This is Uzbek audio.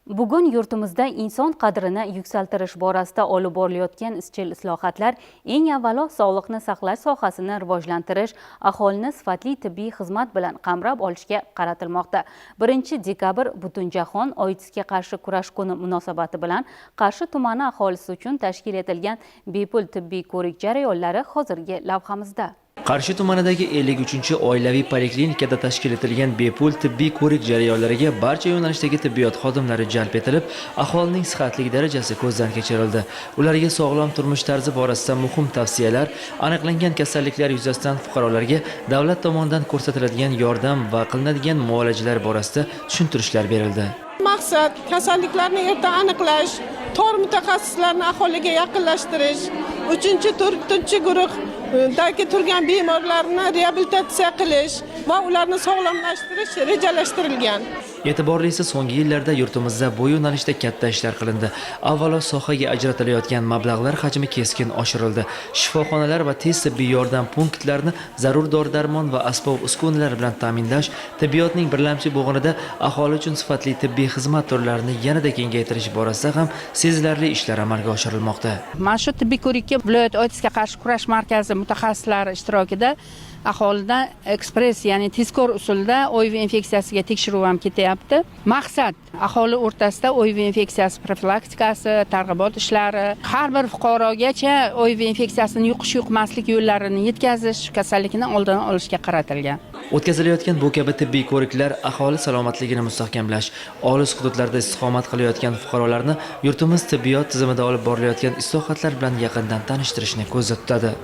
Bugun yurtimizda inson qadrini yuksaltirish borasida olib borilayotgan izchil islohotlar eng avvalo sog'liqni saqlash sohasini rivojlantirish, aholini sifatli tibbiy xizmat bilan qamrab olishga qaratilmoqda. 1-dekabr Butunjahon AIDSga qarshi kurash kuni munosabati bilan Qarshi tumani aholisi uchun tashkil etilgan bepul tibbiy ko'rik jarayonlari hozirgi lavhamizda. Qarshi tumanidagi 53-oilaviy poliklinikada tashkil etilgan bepul tibbiy ko'rik jarayonlariga barcha yo'nalishdagi tibbiyot xodimlari jalb etilib, aholining sihatlik darajasi ko'zdan kechirildi. Ularga sog'lom turmush tarzi borasida muhim tavsiyalar, aniqlangan kasalliklar yuzasidan fuqarolarga davlat tomonidan ko'rsatiladigan yordam va qilinadigan muolajalar borasida tushuntirishlar berildi. Maqsad kasalliklarni erta aniqlash, tor mutaxassislarni aholiga yaqinlashtirish, 3-4 guruhdagi turgan bemorlarni reabilitatsiya qilish va ularni sog'lomlashtirish rejalashtirilgan. E'tiborlisi, so'nggi yillarda yurtimizda bu yo'nalishda katta ishlar qilindi. Avvalo, sohaga ajratilayotgan mablag'lar hajmi keskin oshirildi. Shifoxonalar va tez tibbiy yordam punktlarini zarur dori-darmon va asbob-uskunalar bilan ta'minlash, tibbiyotning birlamchi bo'g'inida aholi uchun sifatli tibbiy xizmat turlarini yanada kengaytirish borasida ham sezilarli ishlar amalga oshirilmoqda. Mana shu tibbiy ko'rikka viloyat AIDSga qarshi kurash markazi mutaxassislari ishtirokida aholidan ekspress, ya'ni tezkor usulda OIV infeksiyasiga tekshiruv ham ketyapti. Maqsad aholi o'rtasida OIV infeksiyasi profilaktikasi, targ'ibot ishlari, har bir fuqarogacha OIV infeksiyasini yuqish-yuqmaslik yo'llarini yetkazish, kasallikni oldini olishga qaratilgan. O'tkazilayotgan bu kabi tibbiy ko'riklar aholi salomatligini mustahkamlash, olis hududlarda istiqomat qilayotgan fuqarolarni yurtimiz tibbiyot tizimida olib borilayotgan islohotlar bilan yaqindan tanishtirishni ko'zda tutadi.